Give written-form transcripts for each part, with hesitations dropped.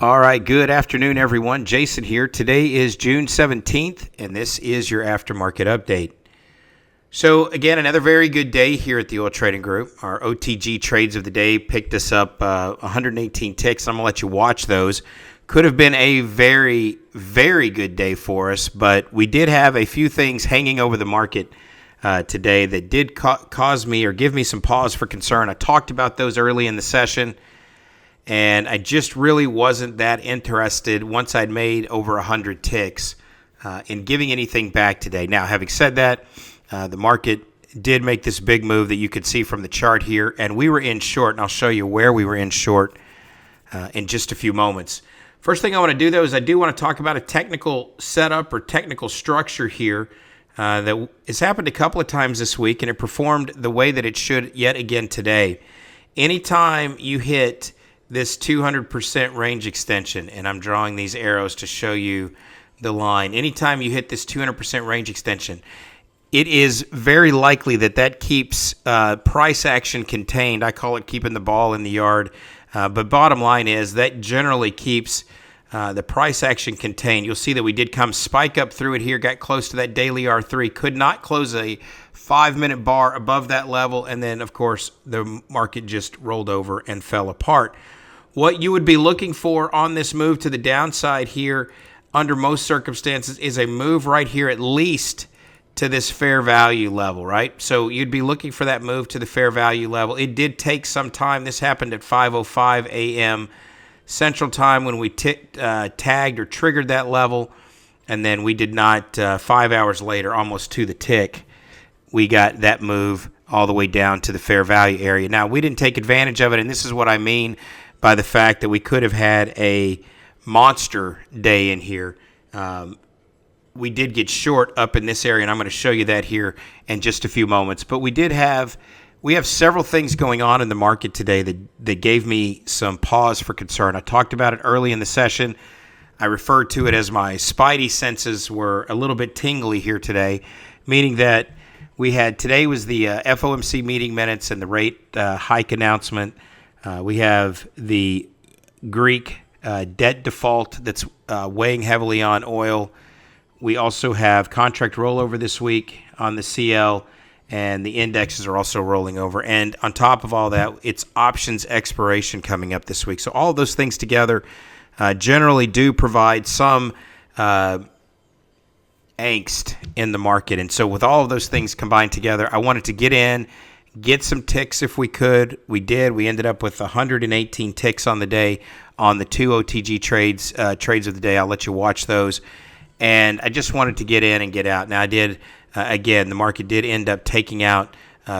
All right, good afternoon, everyone. Jason here. Today is June 17th, and this is your aftermarket update. So, again, another very good day here at the Oil Trading Group. Our OTG trades of the day picked us up 118 ticks. I'm going to let you watch those. Could have been a very, very good day for us, but we did have a few things hanging over the market today that did cause me or give me some pause for concern. I talked about those early in the session. And I just really wasn't that interested once I'd made over 100 ticks in giving anything back today. Now, having said that, the market did make this big move that you could see from the chart here, and we were in short, and I'll show you where we were in short in just a few moments. First thing I want to do, though, is I do want to talk about a technical setup or technical structure here that has happened a couple of times this week, and it performed the way that it should yet again today. Anytime you hit this 200% range extension, and I'm drawing these arrows to show you the line. Anytime you hit this 200% range extension, it is very likely that that keeps price action contained. I call it keeping the ball in the yard. But bottom line is that generally keeps the price action contained. You'll see that we did come spike up through it here, got close to that daily R3, could not close a 5-minute bar above that level, and then, of course, the market just rolled over and fell apart. What you would be looking for on this move to the downside here under most circumstances is a move right here at least to this fair value level, right? So you'd be looking for that move to the fair value level. It did take some time. This happened at 5:05 a.m. Central Time when we tagged or triggered that level, and then we did not, 5 hours later, almost to the tick, we got that move all the way down to the fair value area. Now, we didn't take advantage of it, and this is what I mean by the fact that we could have had a monster day in here. We did get short up in this area, and I'm going to show you that here in just a few moments. But we have several things going on in the market today that gave me some pause for concern. I talked about it early in the session. I referred to it as my spidey senses were a little bit tingly here today, meaning that today was the FOMC meeting minutes and the rate hike announcement. We have the Greek debt default that's weighing heavily on oil. We also have contract rollover this week on the CL, and the indexes are also rolling over. And on top of all that, it's options expiration coming up this week. So all of those things together generally do provide some angst in the market. And so with all of those things combined together, I wanted to get in, get some ticks if we could. We did. We ended up with 118 ticks on the day on the two OTG trades of the day. I'll let you watch those. And I just wanted to get in and get out. Now, I did, again, the market did end up taking out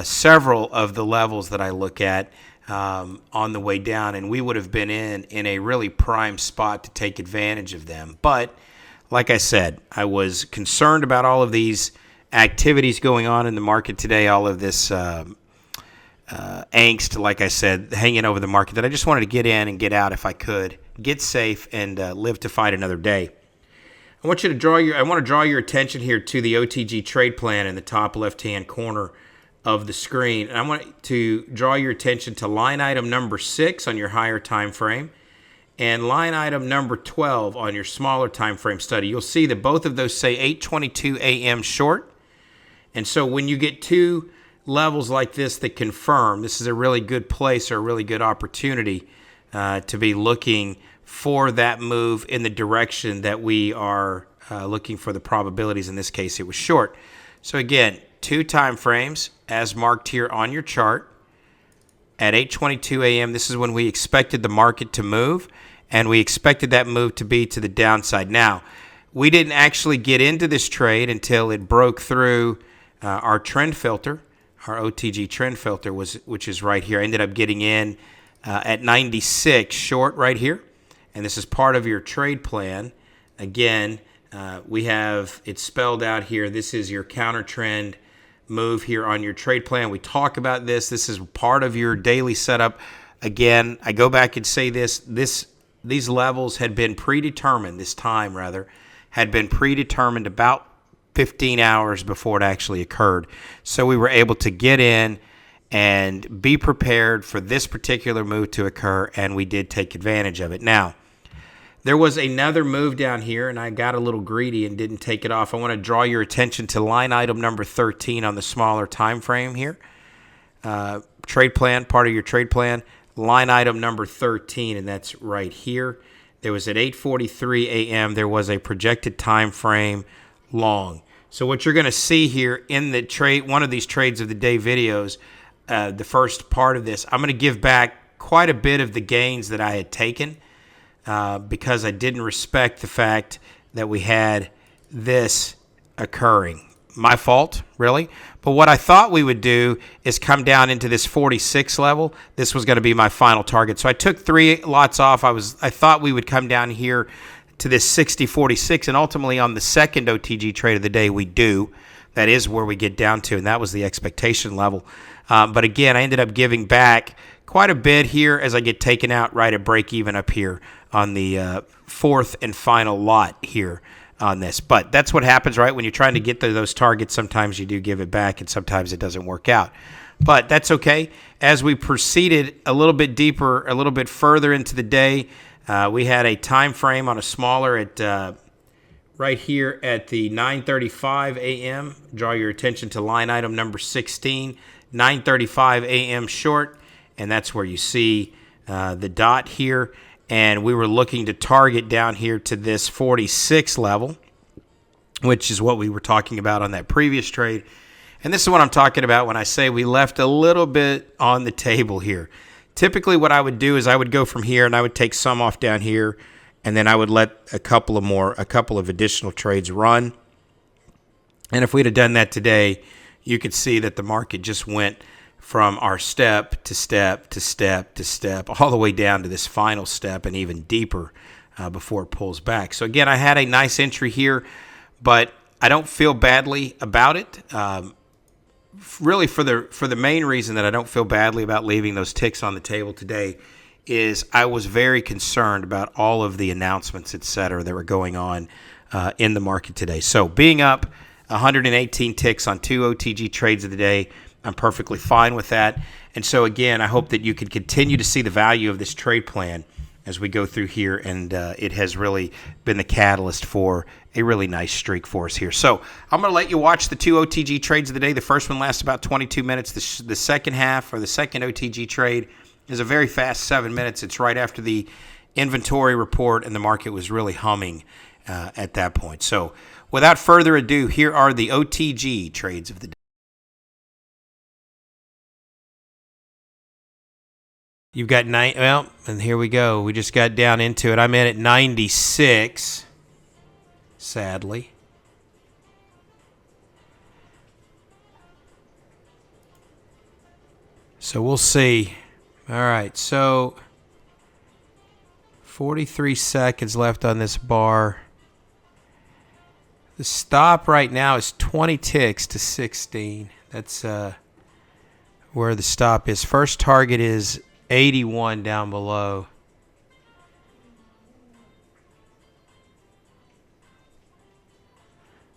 several of the levels that I look at on the way down, and we would have been in a really prime spot to take advantage of them. But like I said, I was concerned about all of these activities going on in the market today, all of this angst, like I said, hanging over the market, that I just wanted to get in and get out if I could, get safe, and live to fight another day. I want to draw your attention here to the OTG trade plan in the top left-hand corner of the screen. And I want to draw your attention to line item number 6 on your higher time frame and line item number 12 on your smaller time frame study. You'll see that both of those say 8:22 a.m. short. And so when you get two levels like this that confirm, this is a really good place or a really good opportunity to be looking for that move in the direction that we are looking for the probabilities. In this case, it was short. So again, two time frames as marked here on your chart. At 8:22 a.m., this is when we expected the market to move, and we expected that move to be to the downside. Now, we didn't actually get into this trade until it broke through our trend filter, our OTG trend filter, which is right here. I ended up getting in at 96 short right here, and this is part of your trade plan. Again, we have it spelled out here. This is your counter trend move here on your trade plan. We talk about this. This is part of your daily setup. Again, I go back and say these levels had been predetermined, this time rather, had been predetermined about 15 hours before it actually occurred. So we were able to get in and be prepared for this particular move to occur, and we did take advantage of it. Now, There was another move down here, and I got a little greedy and didn't take it off. I want to draw your attention to line item number 13 on the smaller time frame here. Trade plan, part of your trade plan, line item number 13, and that's right here. There was at 8:43 a.m. there was a projected time frame long. So what you're going to see here in the trade, one of these trades of the day videos, the first part of this, I'm going to give back quite a bit of the gains that I had taken because I didn't respect the fact that we had this occurring. My fault, really. But what I thought we would do is come down into this 46 level. This was going to be my final target. So I took 3 lots off. I thought we would come down here to this 60.46, and ultimately on the second OTG trade of the day, we do. That is where we get down to, and that was the expectation level. But again, I ended up giving back quite a bit here as I get taken out right at break even up here on the fourth and final lot here on this. But that's what happens, right? When you're trying to get to those targets, sometimes you do give it back and sometimes it doesn't work out. But that's okay. As we proceeded a little bit deeper, a little bit further into the day, we had a time frame on a smaller at right here at the 9:35 a.m. Draw your attention to line item number 16, 9:35 a.m. short, and that's where you see the dot here. And we were looking to target down here to this 46 level, which is what we were talking about on that previous trade. And this is what I'm talking about when I say we left a little bit on the table here. Typically what I would do is I would go from here and I would take some off down here, and then I would let a couple of additional trades run. And if we'd have done that today, you could see that the market just went from our step to step to step to step all the way down to this final step and even deeper before it pulls back. So again, I had a nice entry here, but I don't feel badly about it. Really for the main reason that I don't feel badly about leaving those ticks on the table today is I was very concerned about all of the announcements, et cetera, that were going on in the market today. So being up 118 ticks on 2 OTG trades of the day, I'm perfectly fine with that. And so, again, I hope that you can continue to see the value of this trade plan as we go through here, and it has really been the catalyst for a really nice streak for us here. So I'm going to let you watch the 2 OTG trades of the day. The first one lasts about 22 minutes. The second half, or the second OTG trade, is a very fast 7 minutes. It's right after the inventory report, and the market was really humming at that point. So without further ado, here are the OTG trades of the day. You've got well, and here we go. We just got down into it. I'm in at 96, sadly. So we'll see. All right, so 43 seconds left on this bar. The stop right now is 20 ticks to 16. That's where the stop is. First target is 81 down below.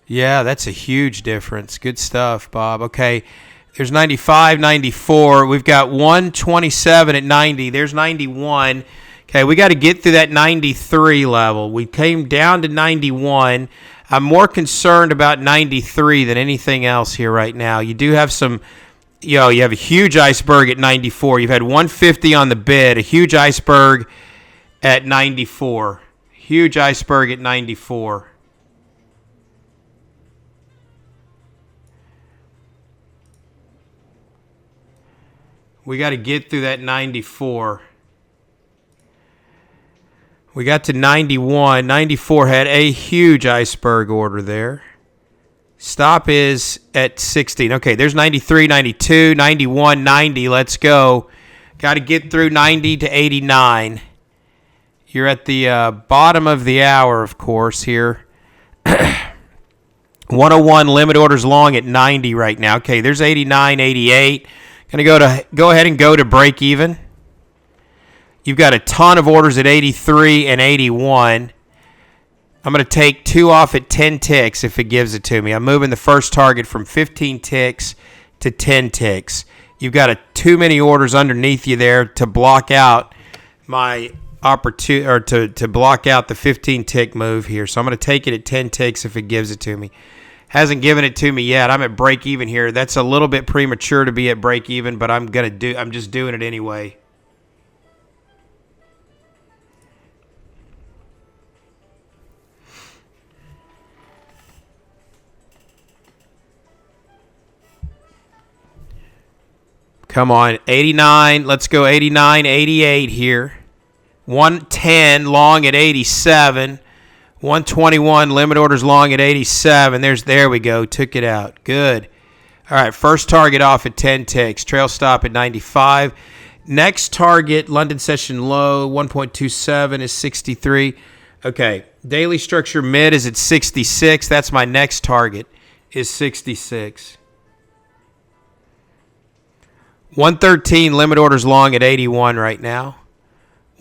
Yeah, that's a huge difference. Good stuff, Bob. Okay, there's 95, 94. We've got 127 at 90. There's 91. Okay, we got to get through that 93 level. We came down to 91. I'm more concerned about 93 than anything else here right now. You do have some... you have a huge iceberg at 94. You've had 150 on the bid, a huge iceberg at 94. Huge iceberg at 94. We got to get through that 94. We got to 91. 94 had a huge iceberg order there. Stop is at 16. Okay, there's 93, 92, 91, 90. Let's go. Got to get through 90 to 89. You're at the bottom of the hour, of course, here. 101 limit orders long at 90 right now. Okay, there's 89, 88. Going to go ahead and go to break even. You've got a ton of orders at 83 and 81. I'm going to take 2 off at 10 ticks if it gives it to me. I'm moving the first target from 15 ticks to 10 ticks. You've got too many orders underneath you there to block out my opportunity or to block out the 15 tick move here. So I'm going to take it at 10 ticks if it gives it to me. Hasn't given it to me yet. I'm at break even here. That's a little bit premature to be at break even, but I'm just doing it anyway. Come on, 89. Let's go 89, 88 here. 110 long at 87. 121 limit orders long at 87. There we go. Took it out. Good. All right, first target off at 10 ticks. Trail stop at 95. Next target, London session low, 1.27 is 63. Okay, daily structure mid is at 66. That's my next target, is 66. 113 limit orders long at 81 right now.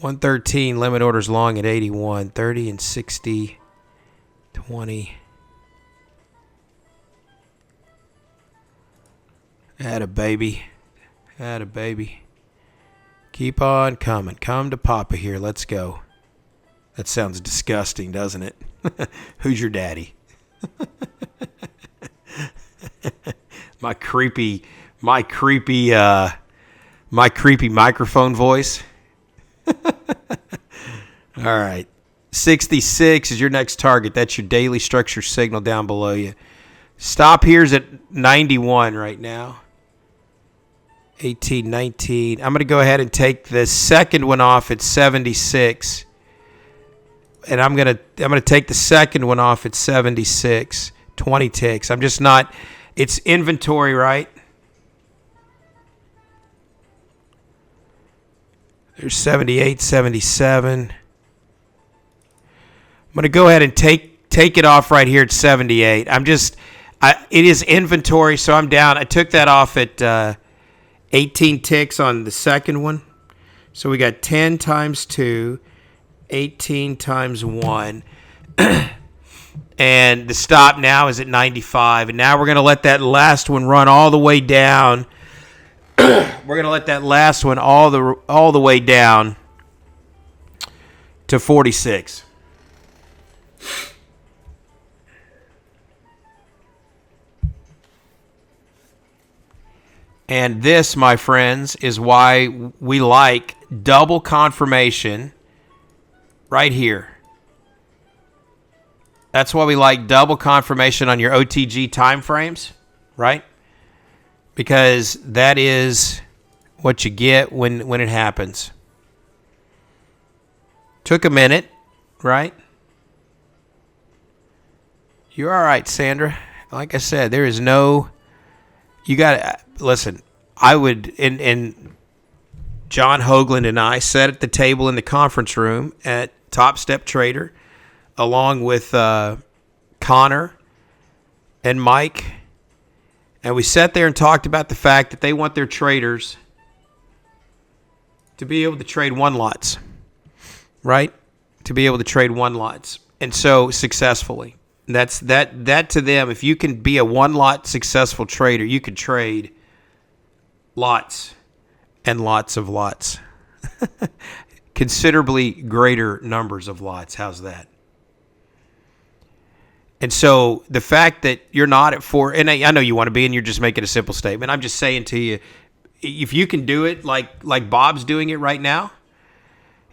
113 limit orders long at 81. 30 and 60. 20. Atta baby. Atta baby. Keep on coming. Come to Papa here. Let's go. That sounds disgusting, doesn't it? Who's your daddy? My creepy microphone voice. All right. 66 is your next target. That's your daily structure signal down below you. Stop here's at 91 right now. 18, 19. I'm going to go ahead and take the second one off at 76. And I'm going to take the second one off at 76. 20 ticks. I'm just not, it's inventory, right? There's 78, 77. I'm going to go ahead and take it off right here at 78. It is inventory, so I'm down. I took that off at 18 ticks on the second one. So we got 10 times 2, 18 times 1. And the stop now is at 95. And now we're going to let that last one run all the way down. We're going to let that last one all the way down to 46. And this, my friends, is why we like double confirmation right here. That's why we like double confirmation on your OTG time frames, right? Because that is what you get when it happens. Took a minute, right? You're all right, Sandra. Like I said, there is no... You got to... Listen, I would... And John Hoagland and I sat at the table in the conference room at Top Step Trader along with Connor and Mike. And we sat there and talked about the fact that they want their traders to be able to trade one lots, right? To be able to trade one lots. And so successfully. That's that to them. If you can be a one lot successful trader, you can trade lots and lots of lots. Considerably greater numbers of lots. How's that? And so the fact that you're not at 4, and I know you want to be, and you're just making a simple statement. I'm just saying to you, if you can do it like Bob's doing it right now,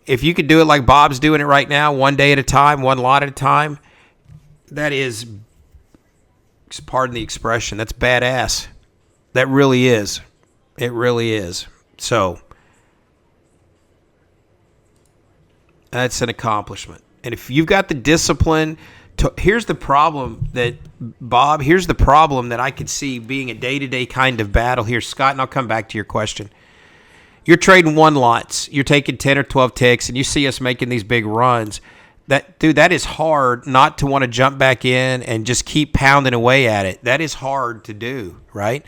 if you could do it like Bob's doing it right now, one day at a time, one lot at a time, that is, pardon the expression, that's badass. That really is. It really is. So that's an accomplishment. And if you've got the discipline here's the problem that I could see being a day-to-day kind of battle here, Scott, and I'll come back to your question. You're trading one lots. You're taking 10 or 12 ticks, and you see us making these big runs. That is hard not to want to jump back in and just keep pounding away at it. That is hard to do, right?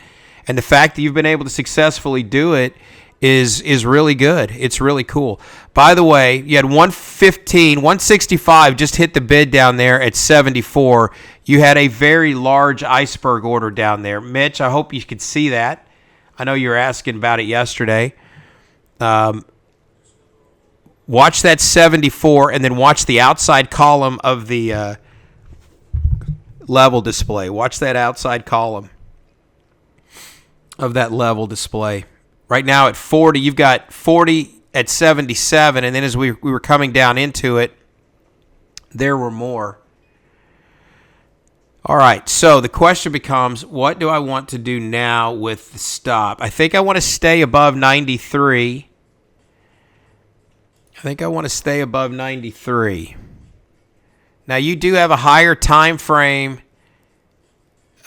And the fact that you've been able to successfully do it is really good. It's really cool. By the way, you had 115, 165 just hit the bid down there at 74. You had a very large iceberg order down there. Mitch, I hope you could see that. I know you were asking about it yesterday. Watch that 74, and then watch the outside column of the level display. Watch that outside column of that level display. Right now at 40, you've got 40 at 77, and then as we were coming down into it, there were more. All right, so the question becomes, what do I want to do now with the stop? I think I want to stay above 93. Now, you do have a higher time frame.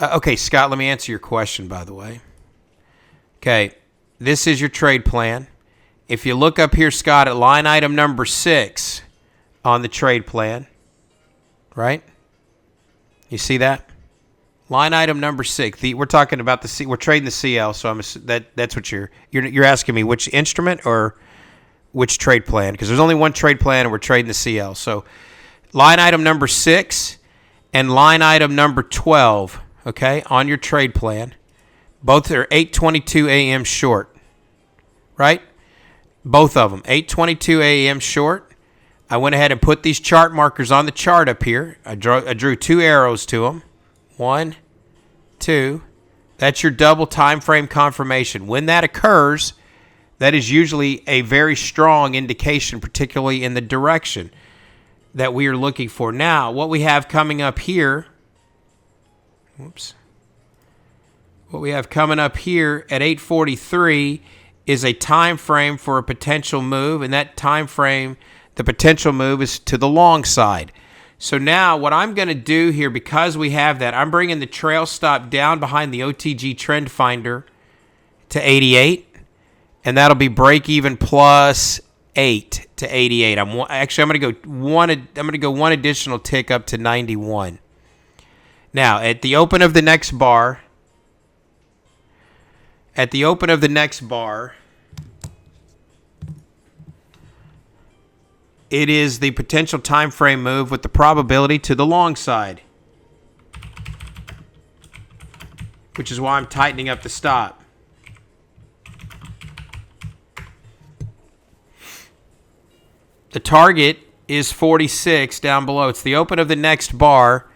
Okay, Scott, let me answer your question, by the way. Okay, this is your trade plan. If you look up here, Scott, at line item number 6 on the trade plan, right? You see that? Line item number 6. We're talking about we're trading the CL, so that's what you're asking me, which instrument or which trade plan? Because there's only one trade plan, and we're trading the CL. So line item number 6 and line item number 12, okay, on your trade plan, both are 8:22 a.m. short, right? Both of them, 8:22 a.m. short. I went ahead and put these chart markers on the chart up here. I drew 2 arrows to them. 1, 2. That's your double time frame confirmation. When that occurs, that is usually a very strong indication, particularly in the direction that we are looking for. Now, what we have coming up here, what we have coming up here at 8:43 is a time frame for a potential move, and that time frame, the potential move, is to the long side. So now what I'm going to do here, because we have that, I'm bringing the trail stop down behind the OTG trend finder to 88, and that'll be break even plus 8 to 88. I'm going to go one additional tick up to 91. Now, at the open of the next bar, it is the potential time frame move with the probability to the long side, which is why I'm tightening up the stop. The target is 46 down below. It's the open of the next bar,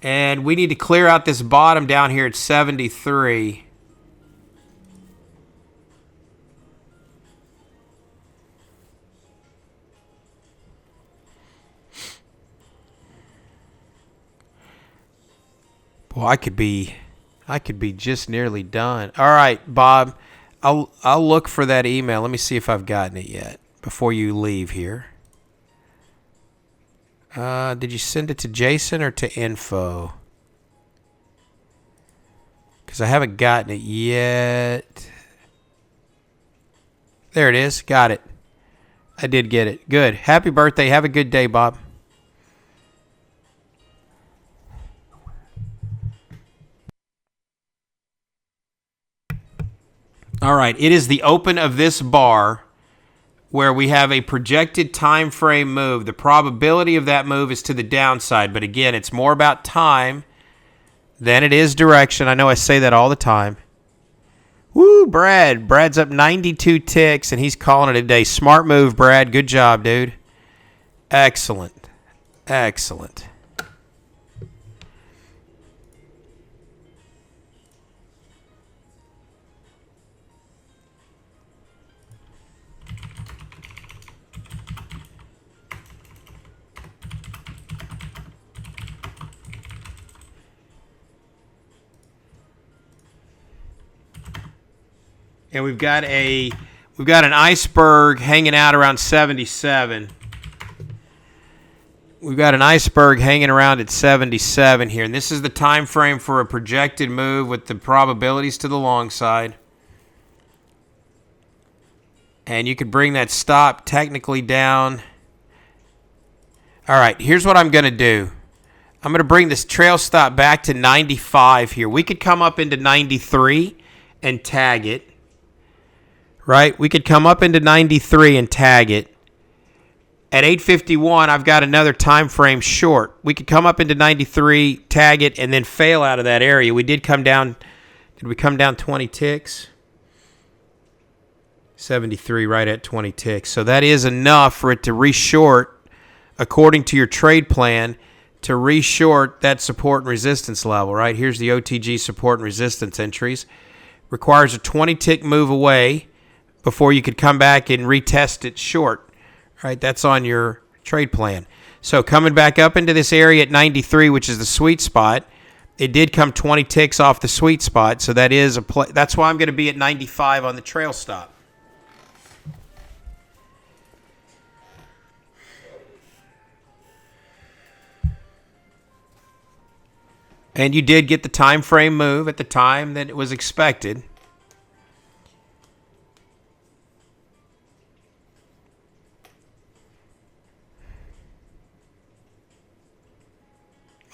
and we need to clear out this bottom down here at 73. Well, I could be just nearly done. All right, Bob, I'll look for that email. Let me see if I've gotten it yet before you leave here. Did you send it to Jason or to info? Because I haven't gotten it yet. There it is. Got it. I did get it. Good. Happy birthday. Have a good day, Bob. All right, it is the open of this bar where we have a projected time frame move. The probability of that move is to the downside, but again, it's more about time than it is direction. I know I say that all the time. Woo, Brad. Brad's up 92 ticks, and he's calling it a day. Smart move, Brad. Good job, dude. Excellent. Excellent. And we've got an iceberg hanging out around 77. We've got an iceberg hanging around at 77 here, and this is the time frame for a projected move with the probabilities to the long side. And you could bring that stop technically down. All right, here's what I'm going to do. I'm going to bring this trail stop back to 95 here. We could come up into 93 and tag it. Right? We could come up into 93 and tag it. At 8:51, I've got another time frame short. We could come up into 93, tag it, and then fail out of that area. We did come down. Did we come down 20 ticks? 73 right at 20 ticks. So that is enough for it to reshort, according to your trade plan, to reshort that support and resistance level, right? Here's the OTG support and resistance entries. Requires a 20-tick move away before you could come back and retest it short, right? That's on your trade plan. So coming back up into this area at 93, which is the sweet spot, it did come 20 ticks off the sweet spot, so that is that's why I'm going to be at 95 on the trail stop. And you did get the time frame move at the time that it was expected.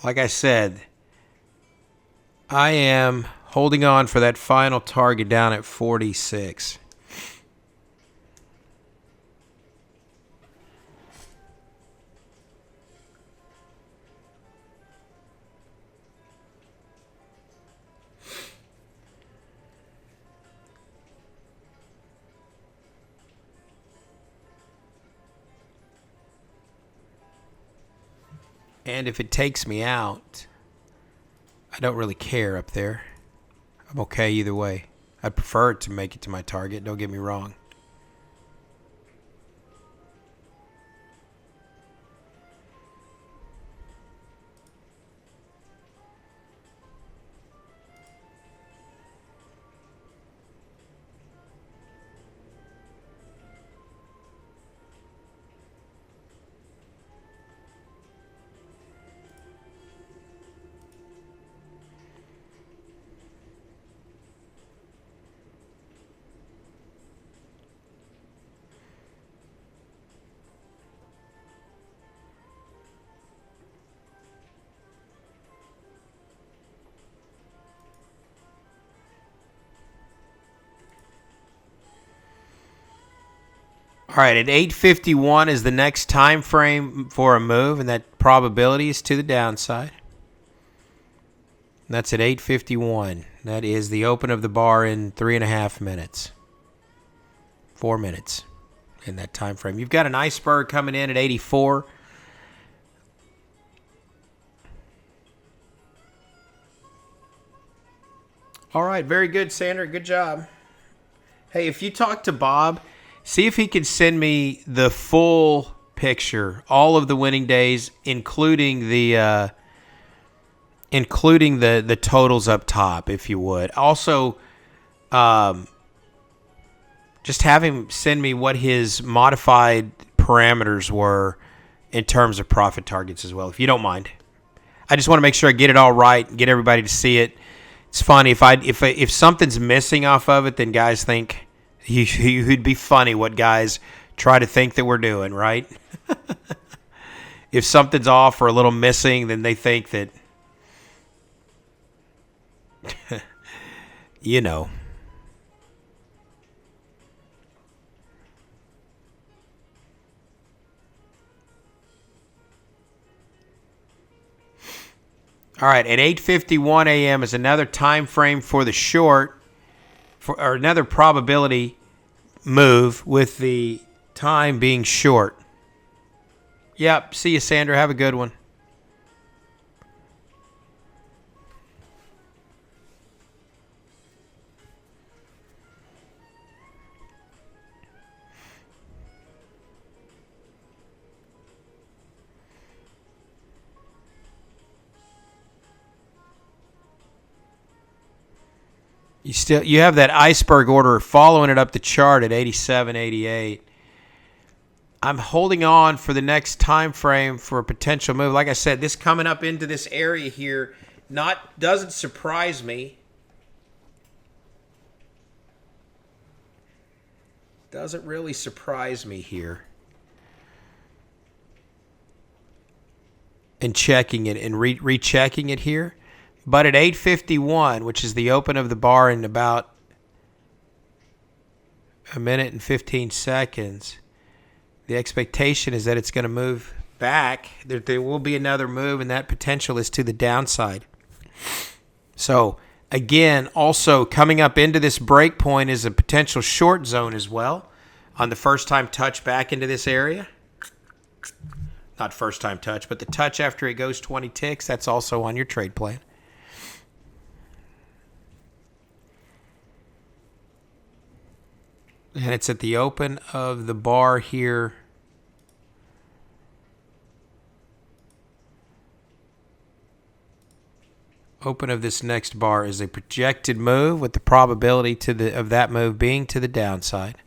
Like I said, I am holding on for that final target down at 46. And if it takes me out, I don't really care up there. I'm okay either way. I'd prefer it to make it to my target, don't get me wrong. All right, at 8:51 is the next time frame for a move, and that probability is to the downside. And that's at 8:51. That is the open of the bar in 3.5 minutes. 4 minutes in that time frame. You've got an iceberg coming in at 84. All right, very good, Sandra. Good job. Hey, if you talk to Bob, see if he can send me the full picture, all of the winning days, including the totals up top, if you would. Also, just have him send me what his modified parameters were in terms of profit targets as well, if you don't mind. I just want to make sure I get it all right and get everybody to see it. It's funny if something's missing off of it, then guys think. It'd be funny what guys try to think that we're doing, right? If something's off or a little missing, then they think that, you know. All right, at 8:51 a.m. is another time frame for the short, or another probability move with the time being short. Yep. See you, Sandra. Have a good one. You have that iceberg order following it up the chart at 87.88. I'm holding on for the next time frame for a potential move. Like I said, this coming up into this area here doesn't surprise me. Doesn't really surprise me here. And checking it and rechecking it here. But at 8:51, which is the open of the bar in about a minute and 15 seconds, the expectation is that it's going to move back. There will be another move, and that potential is to the downside. So Again, also coming up into this break point is a potential short zone as well on the first time touch back into this area. Not first time touch, but the touch after it goes 20 ticks, that's also on your trade plan. And it's at the open of the bar here. Open of this next bar is a projected move with the probability of that move being to the downside.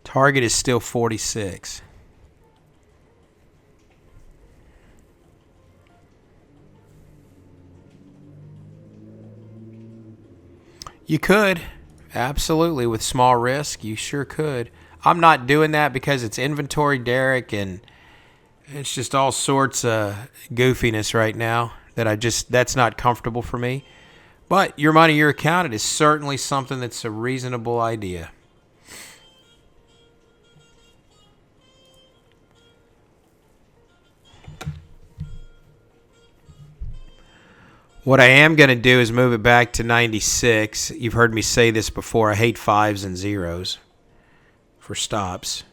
Target is still 46. You could, absolutely, with small risk, you sure could. I'm not doing that because it's inventory, Derek, and it's just all sorts of goofiness right now that's not comfortable for me. But your money, your account, it is certainly something that's a reasonable idea. What I am going to do is move it back to 96. You've heard me say this before. I hate 5s and 0s for stops.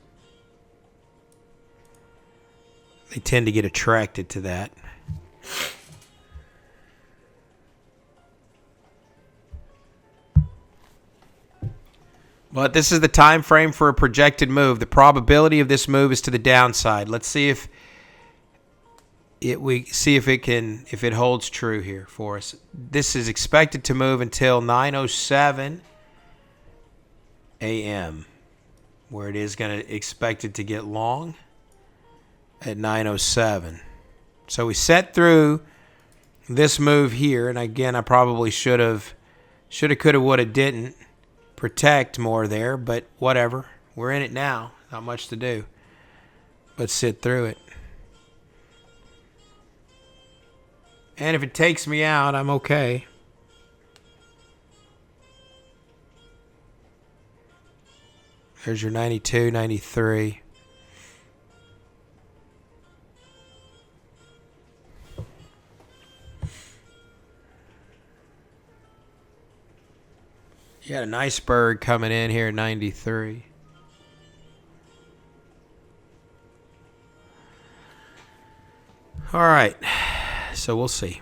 They tend to get attracted to that. But this is the time frame for a projected move. The probability of this move is to the downside. Let's see if it holds true here for us. This is expected to move until 9:07 a.m. where it is going to expected to get long at 9:07. So we set through this move here, and again, I probably shoulda, coulda, woulda, didn't protect more there, but whatever. We're in it now. Not much to do. Let's sit through it. And if it takes me out, I'm okay. There's your 92, 93. You got an iceberg coming in here at 93. All right. So we'll see.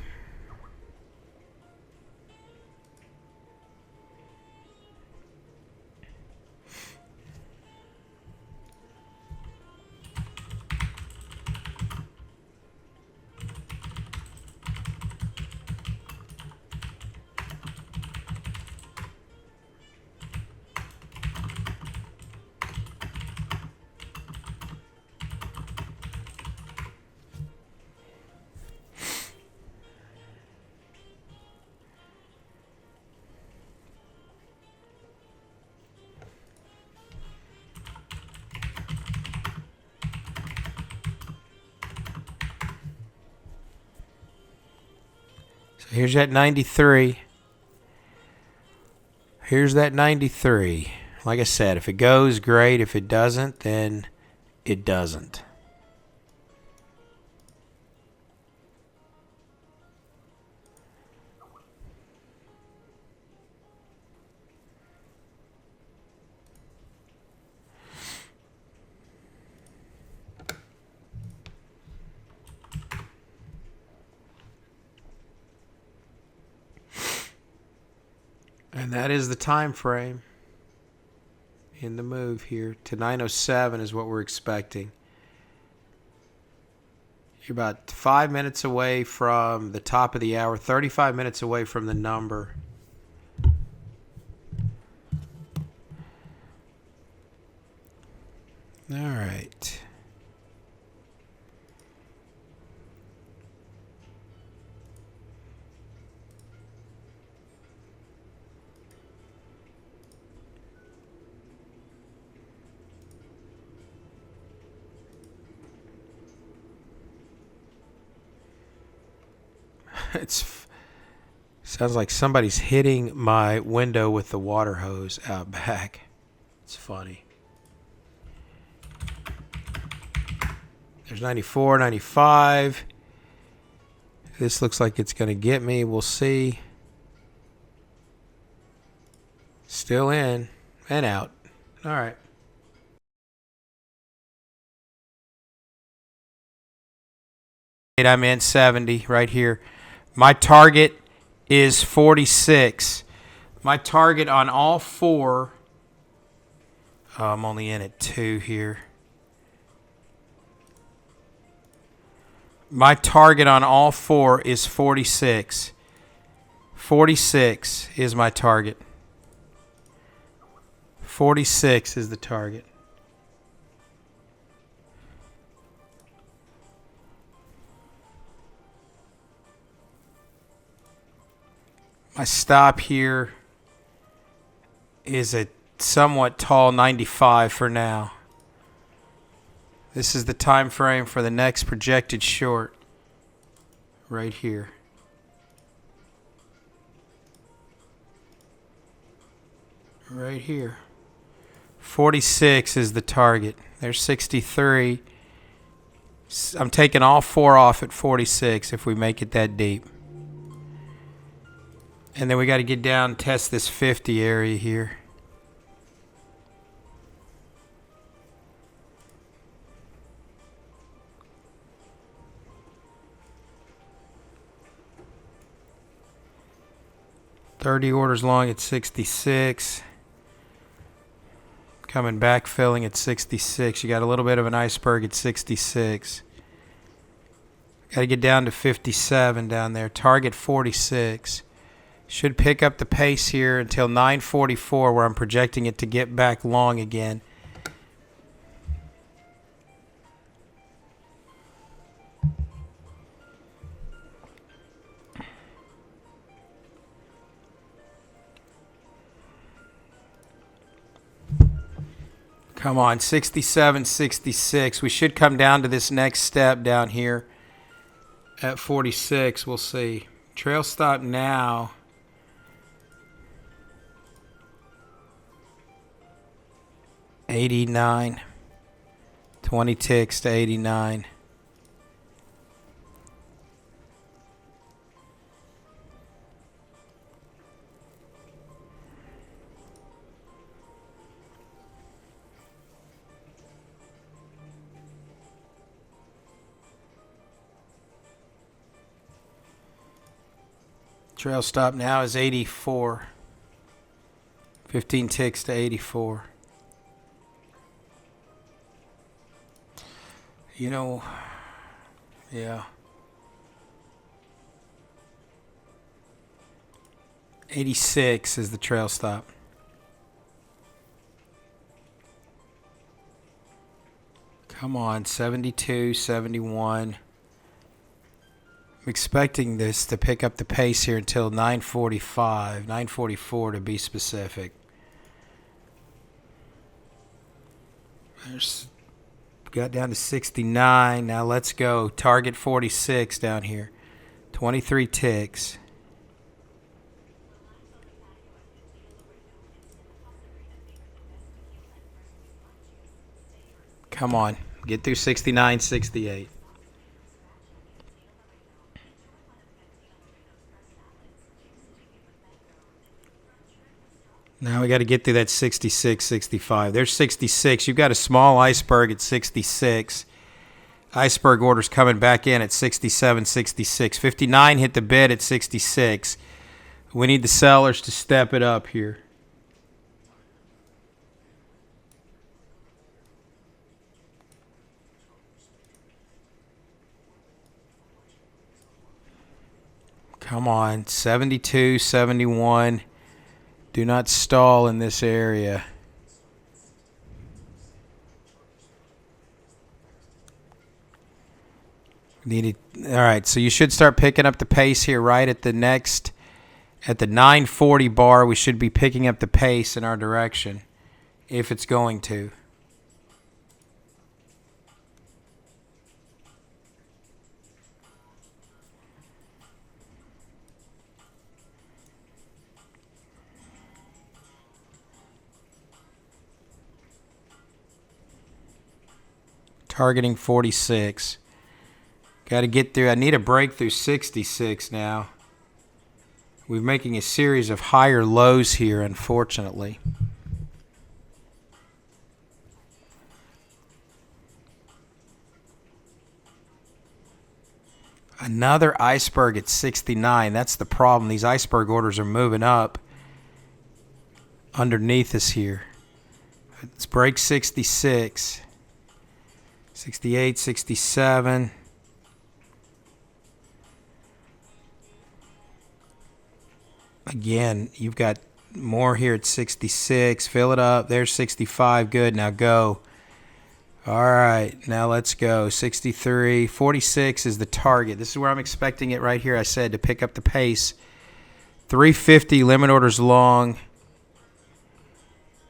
Here's that 93. Here's that 93. Like I said, if it goes, great. If it doesn't, then it doesn't. And that is the time frame in the move here to 9:07 is what we're expecting. You're about 5 minutes away from the top of the hour, 35 minutes away from the number. All right. Sounds like somebody's hitting my window with the water hose out back. It's funny. There's 94, 95. This looks like it's going to get me. We'll see. Still in and out. All right. I'm in 70 right here. My target is 46. My target on all four. Oh, I'm only in at 2 here. My target on all four is 46. 46 is my target. 46 is the target. My stop here is a somewhat tall 95 for now. This is the time frame for the next projected short right here. Right here. 46 is the target. There's 63. I'm taking all four off at 46 if we make it that deep. And then we got to get down and test this 50 area here. $30 orders long at 66. Coming back, filling at 66. You got a little bit of an iceberg at 66. Got to get down to 57 down there. Target 46. Should pick up the pace here until 944, where I'm projecting it to get back long again. Come on, 67, 66. We should come down to this next step down here at 46. We'll see. Trail stop now. $89. 20 ticks to 89. Trail stop now is 84. 15 ticks to 84. You know, yeah. 86 is the trail stop. Come on, 72, 71. I'm expecting this to pick up the pace here until 945, 944 to be specific. There's got down to 69. Now let's go. Target 46 down here. 23 ticks. Come on. Get through 69, 68. Now we got to get through that 66, 65. There's 66. You've got a small iceberg at 66. Iceberg orders coming back in at 67, 66. 59 hit the bid at 66. We need the sellers to step it up here. Come on, 72, 71. Do not stall in this area. Needed. All right, so you should start picking up the pace here right at the 940 bar. We should be picking up the pace in our direction if it's going to. Targeting 46. Got to get through. I need a break through 66 now. We're making a series of higher lows here, unfortunately. Another iceberg at 69. That's the problem. These iceberg orders are moving up underneath us here. Let's break 66. 68, 67. Again, you've got more here at 66. Fill it up. There's 65. Good. Now go. All right. Now let's go. 63. 46 is the target. This is where I'm expecting it right here, I said, to pick up the pace. 350 limit orders long.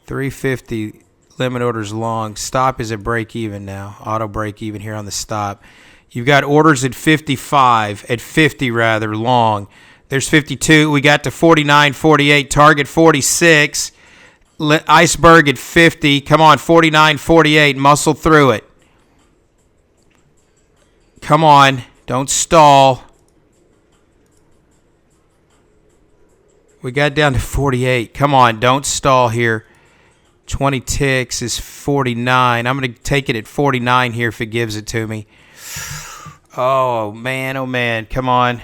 350 limit orders long. Stop is at break even now. Auto break even here on the stop. You've got orders at 55, at 50 rather, long. There's 52. We got to 49, 48. Target 46. Iceberg at 50. Come on, 49, 48. Muscle through it. Come on. Don't stall. We got down to 48. Come on, don't stall here. 20 ticks is 49. I'm going to take it at 49 here if it gives it to me. Oh, man. Oh, man. Come on.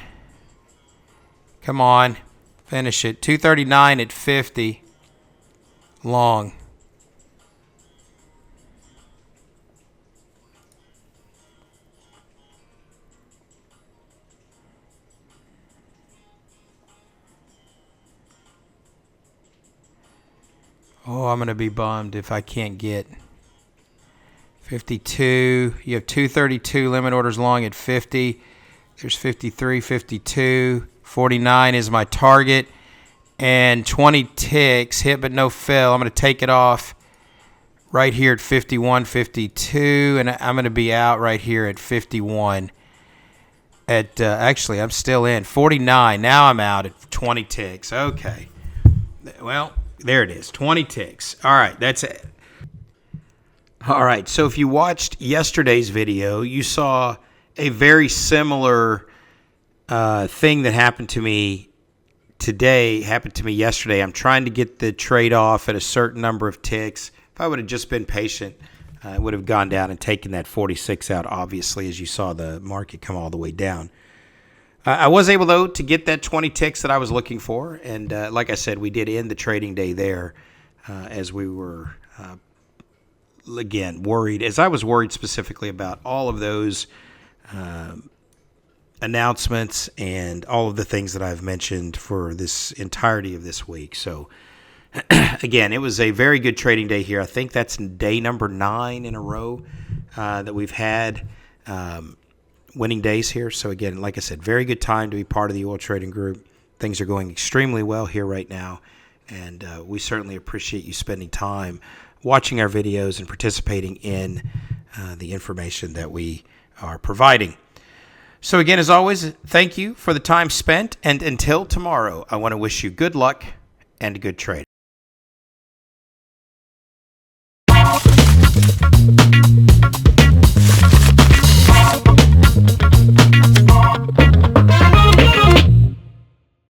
Come on. Finish it. 239 at 50. Long. Oh, I'm going to be bummed if I can't get 52. You have 232 limit orders long at 50. There's 53, 52. 49 is my target. And 20 ticks. Hit but no fill. I'm going to take it off right here at 51, 52. And I'm going to be out right here at 51. Actually, I'm still in. 49. Now I'm out at 20 ticks. Okay. Well, there it is. 20 ticks. All right. That's it. All right. So if you watched yesterday's video, you saw a very similar thing that happened to me today, happened to me yesterday. I'm trying to get the trade off at a certain number of ticks. If I would have just been patient, I would have gone down and taken that 46 out, obviously, as you saw the market come all the way down. I was able, though, to get that 20 ticks that I was looking for. And like I said, we did end the trading day there as we were, again, worried. As I was worried specifically about all of those announcements and all of the things that I've mentioned for this entirety of this week. So, again, it was a very good trading day here. I think that's day number 9 in a row that we've had winning days here. So, again, like I said, very good time to be part of the oil trading group. Things are going extremely well here right now, and we certainly appreciate you spending time watching our videos and participating in the information that we are providing. So again, as always, thank you for the time spent, and until tomorrow, I want to wish you good luck and good trade.